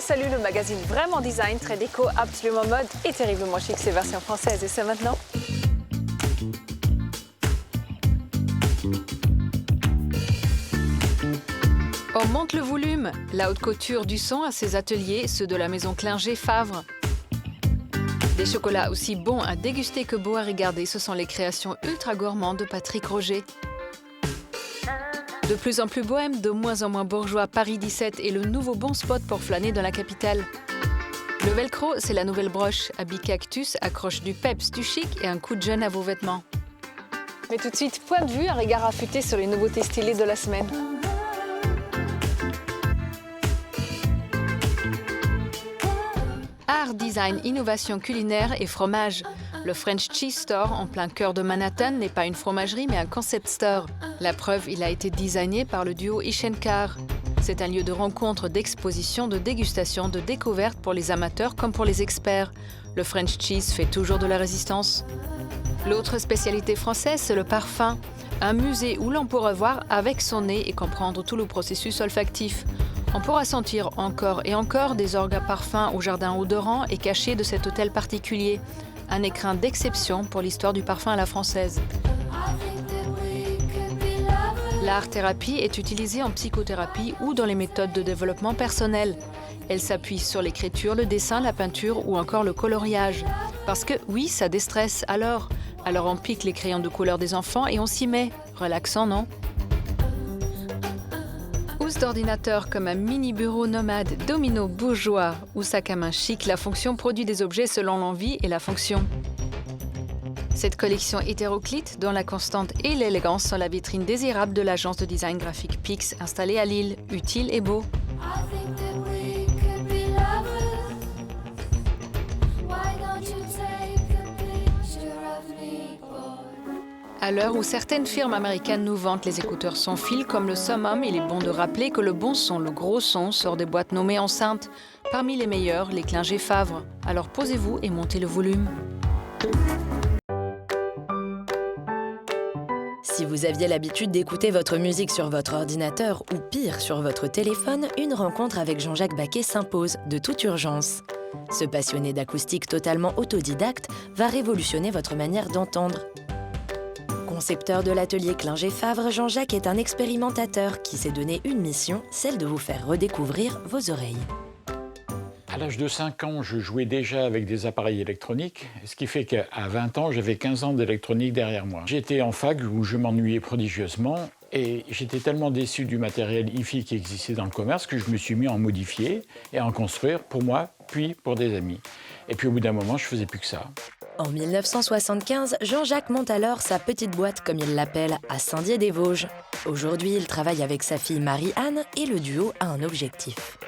Salut, le magazine vraiment design, très déco, absolument mode et terriblement chic, c'est version française et c'est maintenant. On monte le volume. La haute couture du son à ses ateliers, ceux de la maison Klinger-Favre. Des chocolats aussi bons à déguster que beaux à regarder, ce sont les créations ultra gourmandes de Patrick Roger. De plus en plus bohème, de moins en moins bourgeois, Paris 17 est le nouveau bon spot pour flâner dans la capitale. Le velcro, c'est la nouvelle broche. Habit cactus accroche du peps, du chic et un coup de jeune à vos vêtements. Mais tout de suite, point de vue, un regard affûté sur les nouveautés stylées de la semaine. Art, design, innovation culinaire et fromage. Le French Cheese Store, en plein cœur de Manhattan, n'est pas une fromagerie mais un concept store. La preuve, il a été designé par le duo Ischenkar. C'est un lieu de rencontre, d'exposition, de dégustation, de découverte pour les amateurs comme pour les experts. Le French Cheese fait toujours de la résistance. L'autre spécialité française, c'est le parfum. Un musée où l'on pourra voir avec son nez et comprendre tout le processus olfactif. On pourra sentir encore et encore des orgues à parfum au jardin odorant et caché de cet hôtel particulier. Un écrin d'exception pour l'histoire du parfum à la française. L'art-thérapie est utilisée en psychothérapie ou dans les méthodes de développement personnel. Elle s'appuie sur l'écriture, le dessin, la peinture ou encore le coloriage. Parce que oui, ça déstresse, alors on pique les crayons de couleur des enfants et on s'y met. Relaxant, non ? Housse d'ordinateur comme un mini-bureau nomade, domino bourgeois ou sac à main chic, la fonction produit des objets selon l'envie et la fonction. Cette collection hétéroclite, dont la constante et l'élégance sont la vitrine désirable de l'agence de design graphique Pix, installée à Lille, utile et beau. À l'heure où certaines firmes américaines nous vantent les écouteurs sans fil comme le Summum, il est bon de rappeler que le bon son, le gros son, sort des boîtes nommées enceintes. Parmi les meilleurs, les Klinger-Favre. Alors posez-vous et montez le volume. Si vous aviez l'habitude d'écouter votre musique sur votre ordinateur ou pire sur votre téléphone, une rencontre avec Jean-Jacques Baquet s'impose de toute urgence. Ce passionné d'acoustique totalement autodidacte va révolutionner votre manière d'entendre. Concepteur de l'atelier Klinger-Favre, Jean-Jacques est un expérimentateur qui s'est donné une mission, celle de vous faire redécouvrir vos oreilles. À l'âge de 5 ans, je jouais déjà avec des appareils électroniques, ce qui fait qu'à 20 ans, j'avais 15 ans d'électronique derrière moi. J'étais en fac où je m'ennuyais prodigieusement et j'étais tellement déçu du matériel hi-fi qui existait dans le commerce que je me suis mis à en modifier et à en construire pour moi, puis pour des amis. Et puis au bout d'un moment, je faisais plus que ça. En 1975, Jean-Jacques monte alors sa petite boîte, comme il l'appelle, à Saint-Dié-des-Vosges. Aujourd'hui, il travaille avec sa fille Marie-Anne et le duo a un objectif.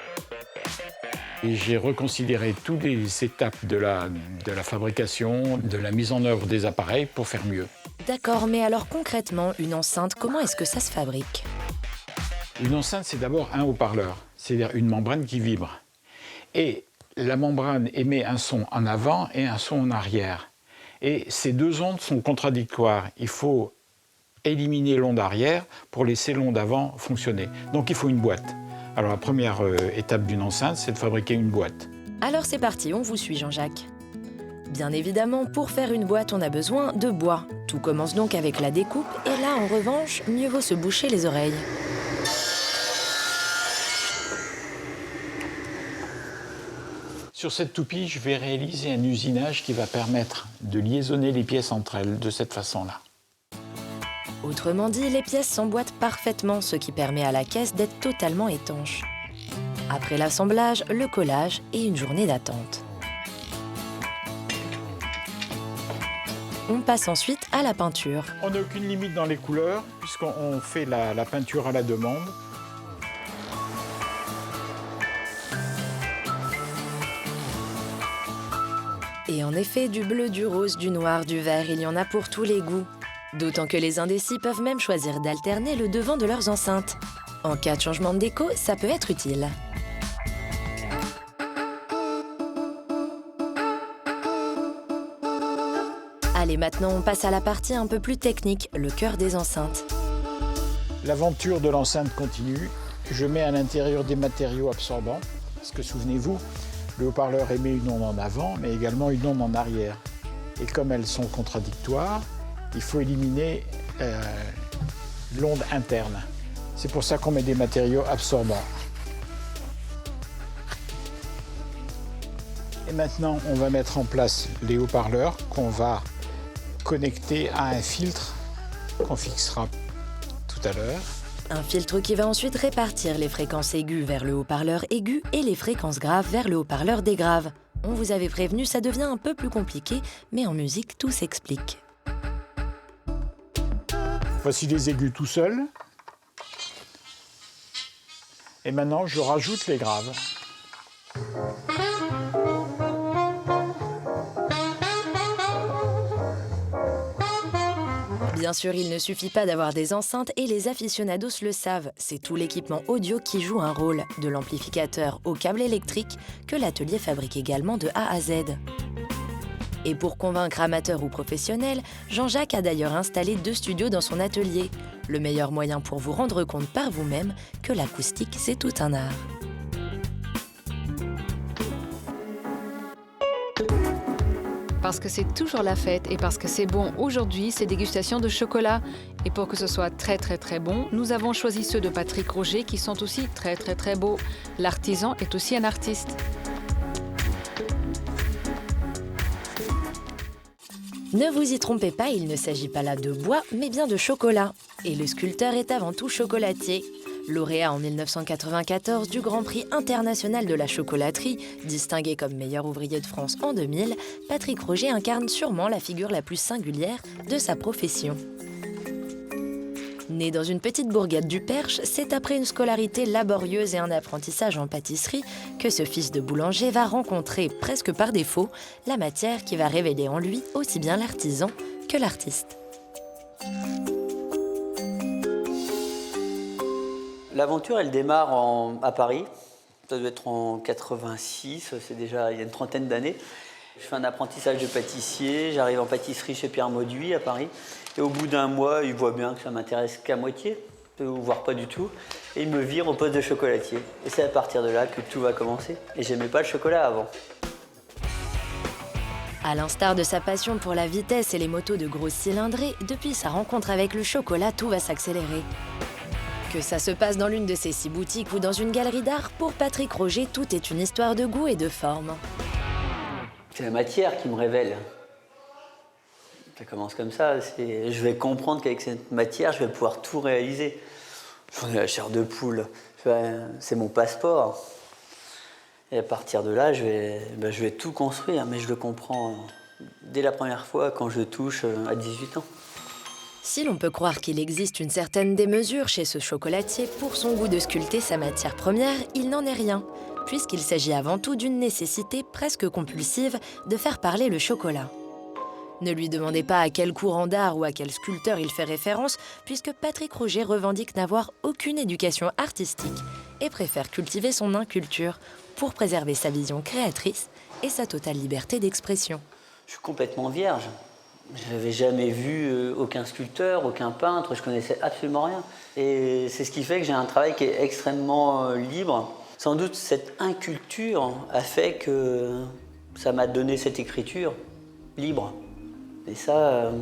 Et j'ai reconsidéré toutes les étapes de la fabrication, de la mise en œuvre des appareils pour faire mieux. D'accord, mais alors concrètement, une enceinte, comment est-ce que ça se fabrique ? Une enceinte, c'est d'abord un haut-parleur, c'est-à-dire une membrane qui vibre. Et la membrane émet un son en avant et un son en arrière. Et ces deux ondes sont contradictoires. Il faut éliminer l'onde arrière pour laisser l'onde avant fonctionner. Donc il faut une boîte. Alors la première étape d'une enceinte, c'est de fabriquer une boîte. Alors c'est parti, on vous suit Jean-Jacques. Bien évidemment, pour faire une boîte, on a besoin de bois. Tout commence donc avec la découpe, et là, en revanche, mieux vaut se boucher les oreilles. Sur cette toupie, je vais réaliser un usinage qui va permettre de liaisonner les pièces entre elles de cette façon-là. Autrement dit, les pièces s'emboîtent parfaitement, ce qui permet à la caisse d'être totalement étanche. Après l'assemblage, le collage et une journée d'attente. On passe ensuite à la peinture. On n'a aucune limite dans les couleurs, puisqu'on fait la peinture à la demande. Et en effet, du bleu, du rose, du noir, du vert, il y en a pour tous les goûts. D'autant que les indécis peuvent même choisir d'alterner le devant de leurs enceintes. En cas de changement de déco, ça peut être utile. Allez, maintenant on passe à la partie un peu plus technique, le cœur des enceintes. L'aventure de l'enceinte continue. Je mets à l'intérieur des matériaux absorbants, parce que souvenez-vous, le haut-parleur émet une onde en avant, mais également une onde en arrière. Et comme elles sont contradictoires, il faut éliminer l'onde interne. C'est pour ça qu'on met des matériaux absorbants. Et maintenant, on va mettre en place les haut-parleurs qu'on va connecter à un filtre qu'on fixera tout à l'heure. Un filtre qui va ensuite répartir les fréquences aiguës vers le haut-parleur aigu et les fréquences graves vers le haut-parleur des graves. On vous avait prévenu, ça devient un peu plus compliqué, mais en musique, tout s'explique. Voici les aigus tout seuls. Et maintenant, je rajoute les graves. Bien sûr, il ne suffit pas d'avoir des enceintes et les aficionados le savent. C'est tout l'équipement audio qui joue un rôle, de l'amplificateur au câble électrique, que l'atelier fabrique également de A à Z. Et pour convaincre amateurs ou professionnels, Jean-Jacques a d'ailleurs installé 2 studios dans son atelier. Le meilleur moyen pour vous rendre compte par vous-même que l'acoustique, c'est tout un art. Parce que c'est toujours la fête et parce que c'est bon aujourd'hui, ces dégustations de chocolat. Et pour que ce soit très bon, nous avons choisi ceux de Patrick Roger qui sont aussi très beaux. L'artisan est aussi un artiste. Ne vous y trompez pas, il ne s'agit pas là de bois, mais bien de chocolat. Et le sculpteur est avant tout chocolatier. Lauréat en 1994 du Grand Prix international de la chocolaterie, distingué comme meilleur ouvrier de France en 2000, Patrick Roger incarne sûrement la figure la plus singulière de sa profession. Né dans une petite bourgade du Perche, c'est après une scolarité laborieuse et un apprentissage en pâtisserie que ce fils de boulanger va rencontrer, presque par défaut, la matière qui va révéler en lui aussi bien l'artisan que l'artiste. L'aventure, elle démarre à Paris. Ça doit être en 86, c'est déjà il y a une trentaine d'années. Je fais un apprentissage de pâtissier, j'arrive en pâtisserie chez Pierre Mauduit à Paris. Et au bout d'un mois, il voit bien que ça m'intéresse qu'à moitié, voire pas du tout. Et il me vire au poste de chocolatier. Et c'est à partir de là que tout va commencer. Et j'aimais pas le chocolat avant. À l'instar de sa passion pour la vitesse et les motos de grosses cylindrées, depuis sa rencontre avec le chocolat, tout va s'accélérer. Que ça se passe dans l'une de ses 6 boutiques ou dans une galerie d'art, pour Patrick Roger, tout est une histoire de goût et de forme. C'est la matière qui me révèle. Ça commence comme ça. Je vais comprendre qu'avec cette matière, je vais pouvoir tout réaliser. J'en ai la chair de poule. C'est mon passeport. Et à partir de là, je vais tout construire. Mais je le comprends dès la première fois quand je touche à 18 ans. Si l'on peut croire qu'il existe une certaine démesure chez ce chocolatier pour son goût de sculpter sa matière première, il n'en est rien, puisqu'il s'agit avant tout d'une nécessité presque compulsive de faire parler le chocolat. Ne lui demandez pas à quel courant d'art ou à quel sculpteur il fait référence, puisque Patrick Roger revendique n'avoir aucune éducation artistique et préfère cultiver son inculture pour préserver sa vision créatrice et sa totale liberté d'expression. Je suis complètement vierge. Je n'avais jamais vu aucun sculpteur, aucun peintre, je connaissais absolument rien. Et c'est ce qui fait que j'ai un travail qui est extrêmement libre. Sans doute cette inculture a fait que ça m'a donné cette écriture libre. Et ça,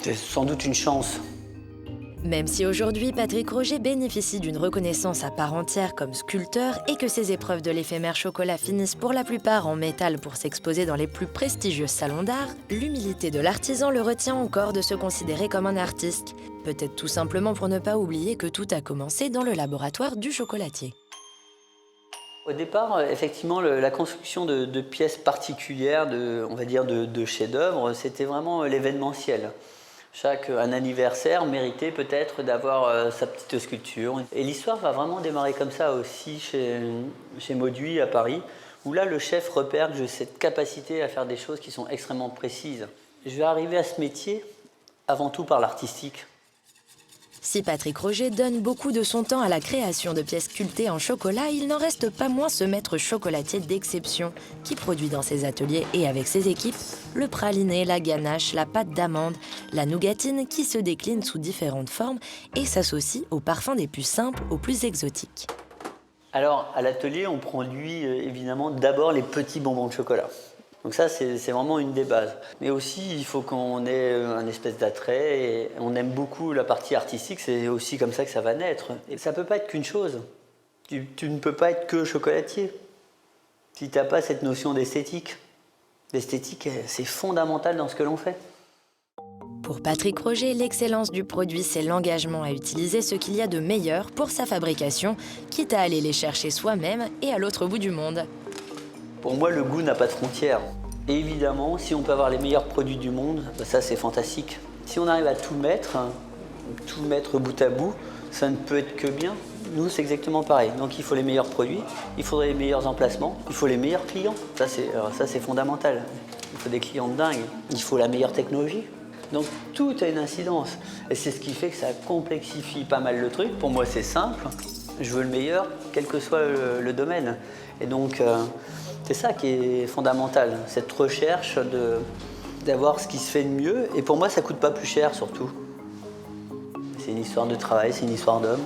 c'est sans doute une chance. Même si aujourd'hui Patrick Roger bénéficie d'une reconnaissance à part entière comme sculpteur et que ses épreuves de l'éphémère chocolat finissent pour la plupart en métal pour s'exposer dans les plus prestigieux salons d'art, l'humilité de l'artisan le retient encore de se considérer comme un artiste. Peut-être tout simplement pour ne pas oublier que tout a commencé dans le laboratoire du chocolatier. Au départ, effectivement, la construction de pièces particulières, on va dire de chefs-d'œuvre, c'était vraiment l'événementiel. Un anniversaire méritait peut-être d'avoir sa petite sculpture. Et l'histoire va vraiment démarrer comme ça aussi chez Mauduit à Paris, où là le chef repère que j'ai cette capacité à faire des choses qui sont extrêmement précises. Je vais arriver à ce métier avant tout par l'artistique. Si Patrick Roger donne beaucoup de son temps à la création de pièces sculptées en chocolat, il n'en reste pas moins ce maître chocolatier d'exception qui produit dans ses ateliers et avec ses équipes le praliné, la ganache, la pâte d'amande, la nougatine qui se décline sous différentes formes et s'associe aux parfums des plus simples aux plus exotiques. Alors, à l'atelier, on produit évidemment d'abord les petits bonbons de chocolat. Donc ça, c'est vraiment une des bases. Mais aussi, il faut qu'on ait un espèce d'attrait. Et on aime beaucoup la partie artistique, c'est aussi comme ça que ça va naître. Et ça ne peut pas être qu'une chose. Tu ne peux pas être que chocolatier si tu n'as pas cette notion d'esthétique. L'esthétique, c'est fondamental dans ce que l'on fait. Pour Patrick Roger, l'excellence du produit, c'est l'engagement à utiliser ce qu'il y a de meilleur pour sa fabrication, quitte à aller les chercher soi-même et à l'autre bout du monde. Pour moi, le goût n'a pas de frontières. Et évidemment, si on peut avoir les meilleurs produits du monde, ça c'est fantastique. Si on arrive à tout mettre bout à bout, ça ne peut être que bien. Nous, c'est exactement pareil. Donc il faut les meilleurs produits, il faudrait les meilleurs emplacements, il faut les meilleurs clients. Ça c'est fondamental. Il faut des clients de dingue, il faut la meilleure technologie. Donc tout a une incidence. Et c'est ce qui fait que ça complexifie pas mal le truc. Pour moi, c'est simple. Je veux le meilleur, quel que soit le domaine. Et donc, c'est ça qui est fondamental, cette recherche d'avoir ce qui se fait de mieux. Et pour moi, ça ne coûte pas plus cher, surtout. C'est une histoire de travail, c'est une histoire d'homme.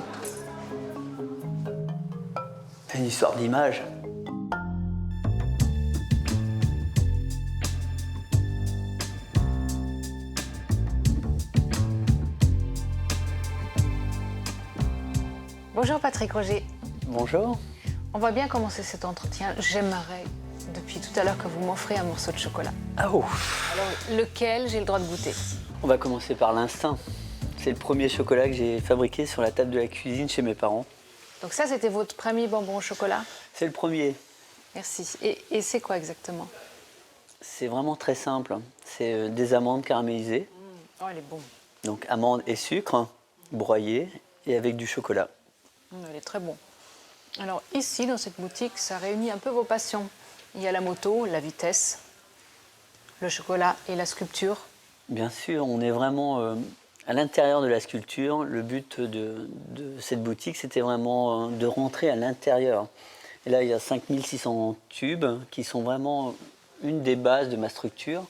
C'est une histoire d'image. Bonjour Patrick Roger. Bonjour. On va bien commencer cet entretien. J'aimerais, depuis tout à l'heure, que vous m'offrez un morceau de chocolat. Ah oh. Alors, lequel j'ai le droit de goûter? On va commencer par l'instinct. C'est le premier chocolat que j'ai fabriqué sur la table de la cuisine chez mes parents. Donc ça, c'était votre premier bonbon au chocolat? C'est le premier. Merci. Et c'est quoi exactement? C'est vraiment très simple. C'est des amandes caramélisées. Oh, elle est bonne. Donc amandes et sucre, broyées et avec du chocolat. Elle est très bonne. Alors ici, dans cette boutique, ça réunit un peu vos passions. Il y a la moto, la vitesse, le chocolat et la sculpture. Bien sûr, on est vraiment à l'intérieur de la sculpture. Le but de cette boutique, c'était vraiment de rentrer à l'intérieur. Et là, il y a 5600 tubes qui sont vraiment une des bases de ma structure.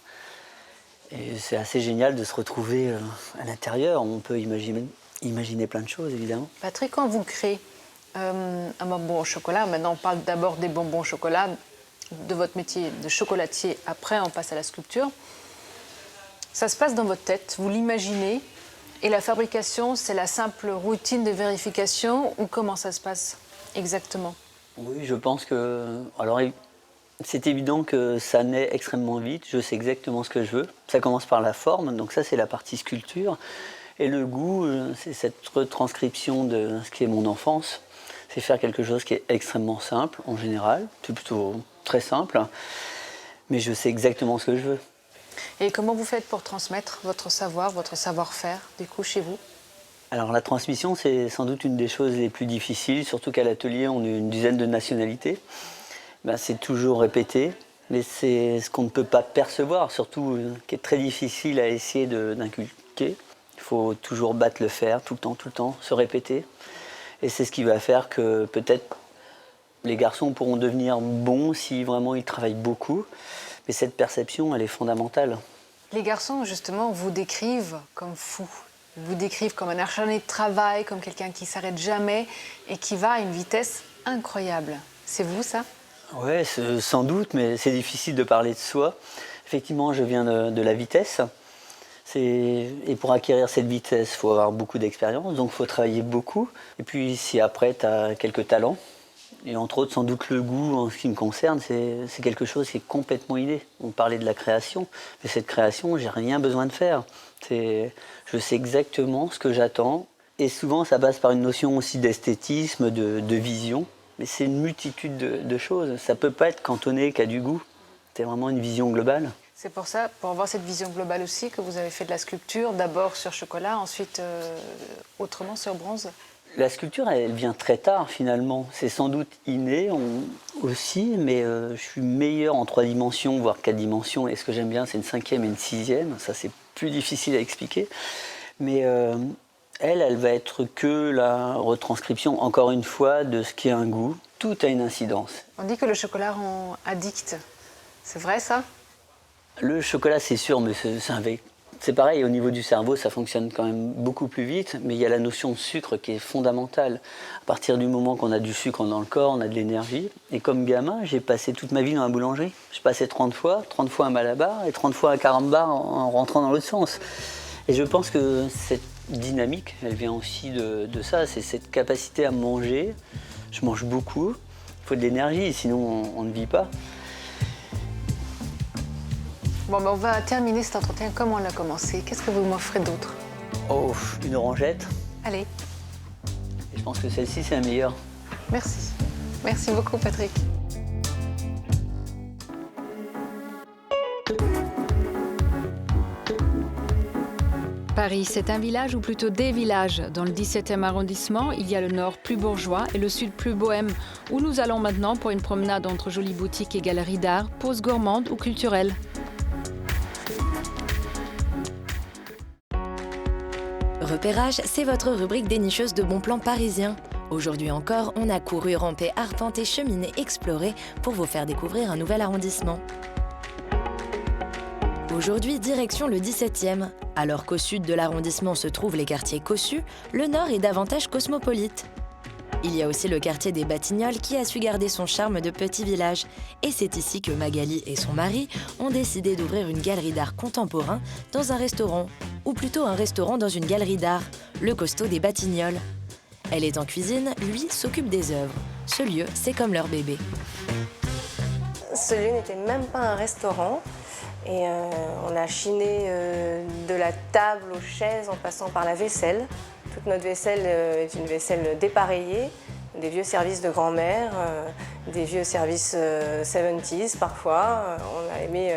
Et c'est assez génial de se retrouver à l'intérieur. On peut imaginer plein de choses, évidemment. Patrick, quand vous créez un bonbon au chocolat, maintenant on parle d'abord des bonbons au chocolat, de votre métier de chocolatier, après on passe à la sculpture. Ça se passe dans votre tête, vous l'imaginez, et la fabrication, c'est la simple routine de vérification, ou comment ça se passe exactement? Oui, je pense que... Alors, c'est évident que ça naît extrêmement vite, je sais exactement ce que je veux. Ça commence par la forme, donc ça c'est la partie sculpture. Et le goût, c'est cette retranscription de ce qui est mon enfance. C'est faire quelque chose qui est extrêmement simple, en général. C'est plutôt très simple, mais je sais exactement ce que je veux. Et comment vous faites pour transmettre votre savoir, votre savoir-faire, du coup, chez vous? Alors la transmission, c'est sans doute une des choses les plus difficiles, surtout qu'à l'atelier, on est une dizaine de nationalités. C'est toujours répété, mais c'est ce qu'on ne peut pas percevoir, surtout qui est très difficile à essayer d'inculquer. Il faut toujours battre le fer, tout le temps, se répéter. Et c'est ce qui va faire que peut-être les garçons pourront devenir bons si vraiment ils travaillent beaucoup. Mais cette perception, elle est fondamentale. Les garçons, justement, vous décrivent comme fou. Ils vous décrivent comme un acharné de travail, comme quelqu'un qui ne s'arrête jamais et qui va à une vitesse incroyable. C'est vous, ça? Oui, sans doute, mais c'est difficile de parler de soi. Effectivement, je viens de la vitesse. Et pour acquérir cette vitesse, il faut avoir beaucoup d'expérience, donc il faut travailler beaucoup. Et puis si après, tu as quelques talents, et entre autres, sans doute le goût, en ce qui me concerne, c'est quelque chose qui est complètement inné. On parlait de la création, mais cette création, j'ai rien besoin de faire. Je sais exactement ce que j'attends, et souvent ça passe par une notion aussi d'esthétisme, de vision. Mais c'est une multitude de choses. Ça ne peut pas être cantonné qu'à du goût. C'est vraiment une vision globale. C'est pour ça, pour avoir cette vision globale aussi, que vous avez fait de la sculpture, d'abord sur chocolat, ensuite autrement sur bronze. La sculpture, elle vient très tard finalement. C'est sans doute inné aussi, mais je suis meilleur en 3 dimensions, voire 4 dimensions. Et ce que j'aime bien, c'est une 5e et une 6e. Ça, c'est plus difficile à expliquer. Mais Elle va être que la retranscription, encore une fois, de ce qui est un goût. Tout a une incidence. On dit que le chocolat rend addict. C'est vrai ça? Le chocolat, c'est sûr, mais c'est pareil, au niveau du cerveau, ça fonctionne quand même beaucoup plus vite, mais il y a la notion de sucre qui est fondamentale. À partir du moment qu'on a du sucre dans le corps, on a de l'énergie. Et comme gamin, j'ai passé toute ma vie dans la boulangerie. Je passais 30 fois un malabar et 30 fois un carambar en rentrant dans l'autre sens. Et je pense que cette dynamique, elle vient aussi de ça, c'est cette capacité à manger. Je mange beaucoup, il faut de l'énergie, sinon on ne vit pas. Bon, on va terminer cet entretien comme on l'a commencé. Qu'est-ce que vous m'offrez d'autre? Oh, une orangette. Allez, Et je pense que celle-ci, c'est la meilleure. merci. Merci beaucoup, Patrick. Paris, c'est un village ou plutôt des villages. Dans le 17e arrondissement, il y a le nord plus bourgeois et le sud plus bohème, où nous allons maintenant pour une promenade entre jolies boutiques et galeries d'art, pauses gourmandes ou culturelles. Repérage, c'est votre rubrique dénicheuse de bons plans parisiens. Aujourd'hui encore, on a couru, rampé, arpenté, cheminé, exploré pour vous faire découvrir un nouvel arrondissement. Aujourd'hui, direction le 17e. Alors qu'au sud de l'arrondissement se trouvent les quartiers cossus, le nord est davantage cosmopolite. Il y a aussi le quartier des Batignolles qui a su garder son charme de petit village. Et c'est ici que Magali et son mari ont décidé d'ouvrir une galerie d'art contemporain dans un restaurant. Ou plutôt un restaurant dans une galerie d'art, le Costo des Batignolles. Elle est en cuisine, lui s'occupe des œuvres. Ce lieu, c'est comme leur bébé. Ce lieu n'était même pas un restaurant. Et on a chiné de la table aux chaises en passant par la vaisselle. Toute notre vaisselle est une vaisselle dépareillée, des vieux services de grand-mère, des vieux services 70s parfois. On a aimé,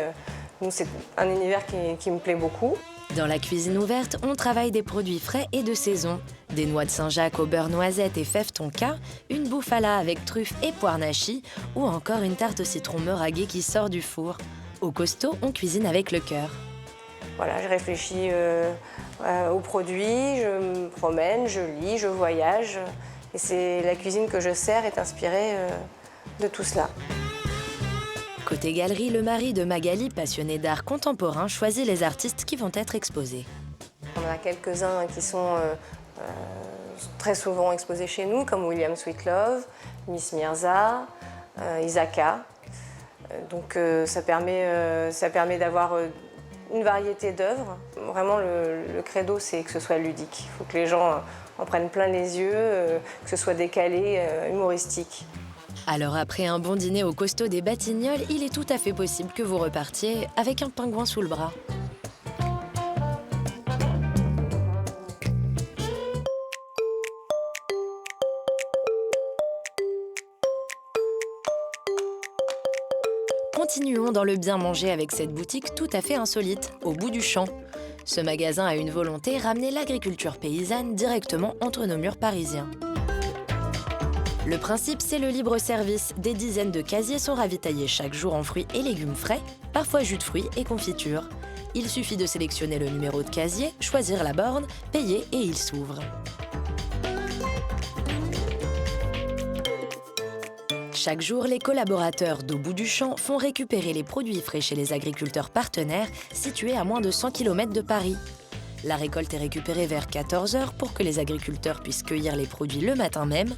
nous c'est un univers qui me plaît beaucoup. Dans la cuisine ouverte, on travaille des produits frais et de saison. Des noix de Saint-Jacques au beurre noisette et fève tonka, une bouffala avec truffes et poire nachi, ou encore une tarte au citron meringuée qui sort du four. Au Costo, on cuisine avec le cœur. Voilà, je réfléchis aux produits, je me promène, je lis, je voyage. Et c'est la cuisine que je sers est inspirée de tout cela. Côté galerie, le mari de Magali, passionné d'art contemporain, choisit les artistes qui vont être exposés. On a quelques-uns qui sont très souvent exposés chez nous, comme William Sweetlove, Miss Mirza, Isaka. Donc ça permet d'avoir une variété d'œuvres. Vraiment, le credo, c'est que ce soit ludique. Il faut que les gens en prennent plein les yeux, que ce soit décalé, humoristique. Alors après un bon dîner au Costo des Batignolles, il est tout à fait possible que vous repartiez avec un pingouin sous le bras. Continuons dans le bien manger avec cette boutique tout à fait insolite, au bout du champ. Ce magasin a une volonté, ramener l'agriculture paysanne directement entre nos murs parisiens. Le principe, c'est le libre service. Des dizaines de casiers sont ravitaillés chaque jour en fruits et légumes frais, parfois jus de fruits et confitures. Il suffit de sélectionner le numéro de casier, choisir la borne, payer et il s'ouvre. Chaque jour, les collaborateurs d'Au bout du champ font récupérer les produits frais chez les agriculteurs partenaires situés à moins de 100 km de Paris. La récolte est récupérée vers 14h pour que les agriculteurs puissent cueillir les produits le matin même.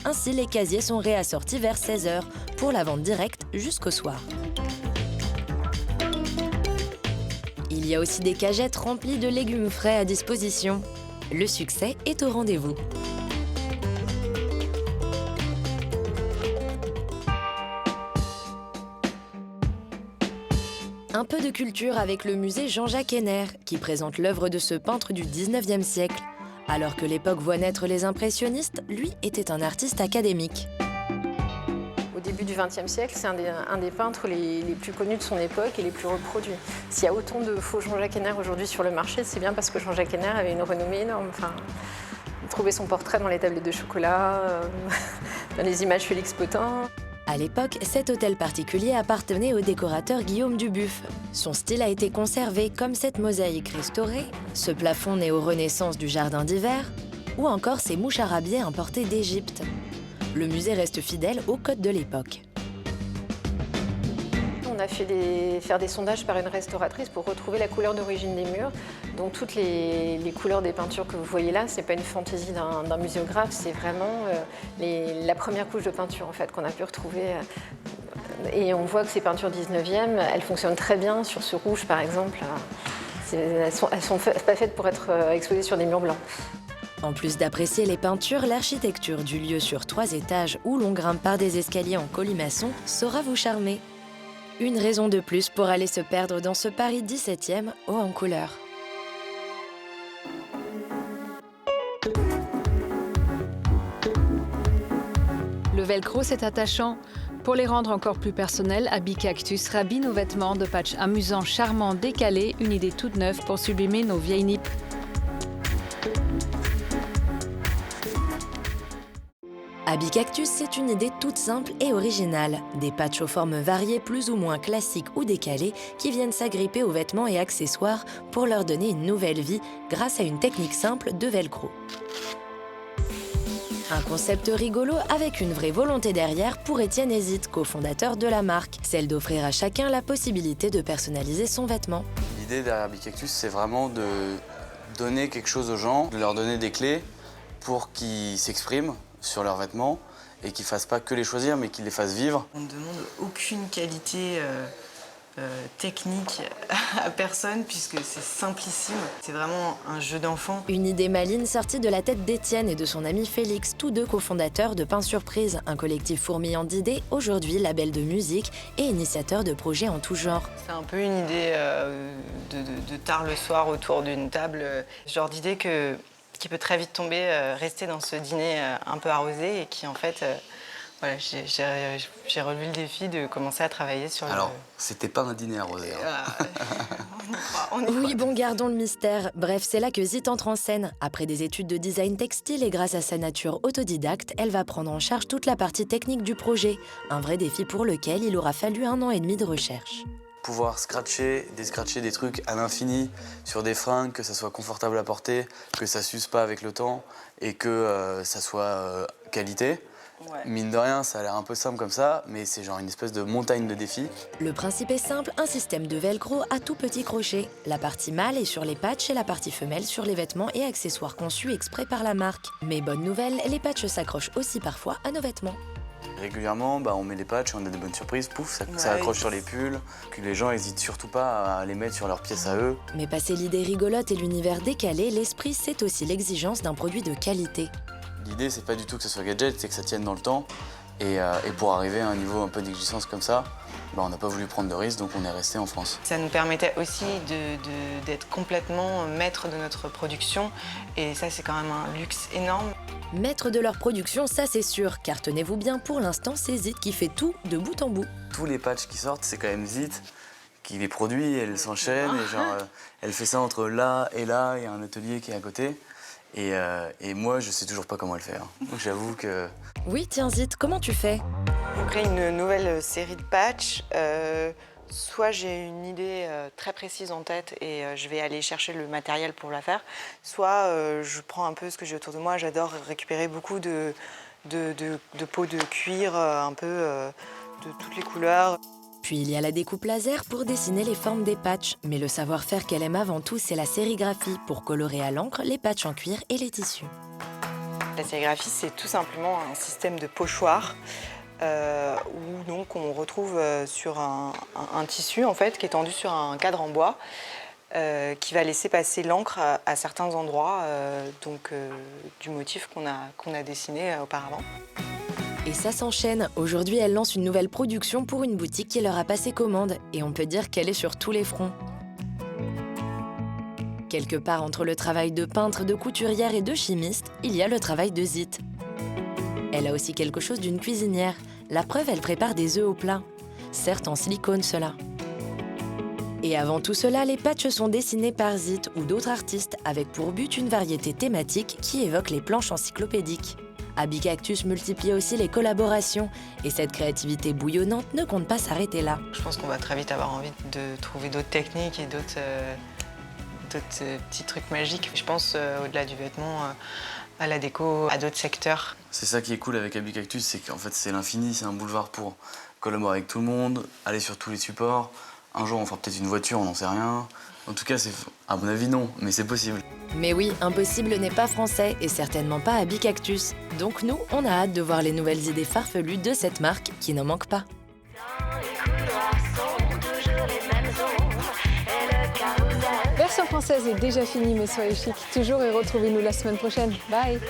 Ainsi, les casiers sont réassortis vers 16h pour la vente directe jusqu'au soir. Il y a aussi des cagettes remplies de légumes frais à disposition. Le succès est au rendez-vous. Un peu de culture avec le musée Jean-Jacques Henner, qui présente l'œuvre de ce peintre du 19e siècle. Alors que l'époque voit naître les impressionnistes, lui était un artiste académique. Au début du XXe siècle, c'est un des peintres les plus connus de son époque et les plus reproduits. S'il y a autant de faux Jean-Jacques Henner aujourd'hui sur le marché, c'est bien parce que Jean-Jacques Henner avait une renommée énorme. Enfin, trouver son portrait dans les tablettes de chocolat, dans les images Félix Potin. À l'époque, cet hôtel particulier appartenait au décorateur Guillaume Dubuff. Son style a été conservé comme cette mosaïque restaurée, ce plafond néo-renaissance du jardin d'hiver, ou encore ces mouches arabiées importées d'Égypte. Le musée reste fidèle aux codes de l'époque. On a fait faire des sondages par une restauratrice pour retrouver la couleur d'origine des murs. Donc toutes les couleurs des peintures que vous voyez là, c'est pas une fantaisie d'un muséographe, c'est vraiment la première couche de peinture en fait, qu'on a pu retrouver. Et on voit que ces peintures 19e, elles fonctionnent très bien sur ce rouge par exemple. Elles sont pas faites pour être exposées sur des murs blancs. En plus d'apprécier les peintures, l'architecture du lieu sur 3 étages où l'on grimpe par des escaliers en colimaçon saura vous charmer. Une raison de plus pour aller se perdre dans ce Paris 17e haut en couleurs. Le velcro, c'est attachant. Pour les rendre encore plus personnels, Abicactus rhabille nos vêtements de patchs amusants, charmants, décalés, une idée toute neuve pour sublimer nos vieilles nippes. Abicactus, c'est une idée toute simple et originale. Des patchs aux formes variées, plus ou moins classiques ou décalées, qui viennent s'agripper aux vêtements et accessoires pour leur donner une nouvelle vie grâce à une technique simple de velcro. Un concept rigolo avec une vraie volonté derrière pour Étienne Hésite, cofondateur de la marque, celle d'offrir à chacun la possibilité de personnaliser son vêtement. L'idée derrière Abicactus, c'est vraiment de donner quelque chose aux gens, de leur donner des clés pour qu'ils s'expriment sur leurs vêtements et qu'ils ne fassent pas que les choisir, mais qu'ils les fassent vivre. On ne demande aucune qualité technique à personne puisque c'est simplissime. C'est vraiment un jeu d'enfant. Une idée maligne sortie de la tête d'Étienne et de son ami Félix, tous deux cofondateurs de Pain Surprise, un collectif fourmillant d'idées, aujourd'hui label de musique et initiateur de projets en tout genre. C'est un peu une idée de tard le soir autour d'une table, genre d'idée qui peut très vite tomber, rester dans ce dîner un peu arrosé et qui en fait, voilà, j'ai relevé le défi de commencer à travailler sur Alors, c'était pas un dîner arrosé. On y croit. Oui, bon, gardons le mystère. Bref, c'est là que Zit entre en scène. Après des études de design textile et grâce à sa nature autodidacte, elle va prendre en charge toute la partie technique du projet. Un vrai défi pour lequel il aura fallu 1 an et demi de recherche. Pouvoir scratcher des trucs à l'infini sur des fringues, que ça soit confortable à porter, que ça s'use pas avec le temps et que ça soit qualité. Ouais. Mine de rien, ça a l'air un peu simple comme ça, mais c'est genre une espèce de montagne de défis. Le principe est simple, un système de velcro à tout petit crochet. La partie mâle est sur les patchs et la partie femelle sur les vêtements et accessoires conçus exprès par la marque. Mais bonne nouvelle, les patchs s'accrochent aussi parfois à nos vêtements. Régulièrement, on met les patchs, on a des bonnes surprises, pouf, ça accroche sur les pulls, que les gens n'hésitent surtout pas à les mettre sur leurs pièces à eux. Mais passé l'idée rigolote et l'univers décalé, l'esprit, c'est aussi l'exigence d'un produit de qualité. L'idée, c'est pas du tout que ce soit gadget, c'est que ça tienne dans le temps. Et pour arriver à un niveau un peu d'exigence comme ça, on n'a pas voulu prendre de risques, donc on est resté en France. Ça nous permettait aussi d'être complètement maître de notre production et ça, c'est quand même un luxe énorme. Maître de leur production, ça c'est sûr, car tenez-vous bien, pour l'instant, c'est Zit qui fait tout de bout en bout. Tous les patchs qui sortent, c'est quand même Zit qui les produit, elle s'enchaîne, et genre, elle fait ça entre là, il y a un atelier qui est à côté. Et moi, je sais toujours pas comment le faire. Donc j'avoue que... Oui, tiens Zit, comment tu fais? On crée une nouvelle série de patchs. Soit j'ai une idée très précise en tête et je vais aller chercher le matériel pour la faire, soit je prends un peu ce que j'ai autour de moi. J'adore récupérer beaucoup de peaux de cuir, un peu de toutes les couleurs. Puis il y a la découpe laser pour dessiner les formes des patchs. Mais le savoir-faire qu'elle aime avant tout, c'est la sérigraphie, pour colorer à l'encre les patchs en cuir et les tissus. La sérigraphie, c'est tout simplement un système de pochoir où donc on retrouve sur un tissu en fait, qui est tendu sur un cadre en bois qui va laisser passer l'encre à certains endroits du motif qu'on a dessiné auparavant. Et ça s'enchaîne. Aujourd'hui, elle lance une nouvelle production pour une boutique qui leur a passé commande. Et on peut dire qu'elle est sur tous les fronts. Quelque part entre le travail de peintre, de couturière et de chimiste, il y a le travail de Zit. Elle a aussi quelque chose d'une cuisinière. La preuve, elle prépare des œufs au plat. Certes en silicone, cela. Et avant tout cela, les patchs sont dessinés par Zit ou d'autres artistes, avec pour but une variété thématique qui évoque les planches encyclopédiques. Abicactus multiplie aussi les collaborations, et cette créativité bouillonnante ne compte pas s'arrêter là. Je pense qu'on va très vite avoir envie de trouver d'autres techniques et d'autres petits trucs magiques. Je pense, au-delà du vêtement, à la déco, à d'autres secteurs. C'est ça qui est cool avec Habicactus, c'est qu'en fait c'est l'infini, c'est un boulevard pour collaborer avec tout le monde, aller sur tous les supports. Un jour on fera peut-être une voiture, on n'en sait rien. En tout cas, à mon avis non, mais c'est possible. Mais oui, impossible n'est pas français et certainement pas Habicactus. Donc nous, on a hâte de voir les nouvelles idées farfelues de cette marque qui n'en manque pas. Version française est déjà finie, mais soyez chic toujours et retrouvez-nous la semaine prochaine. Bye!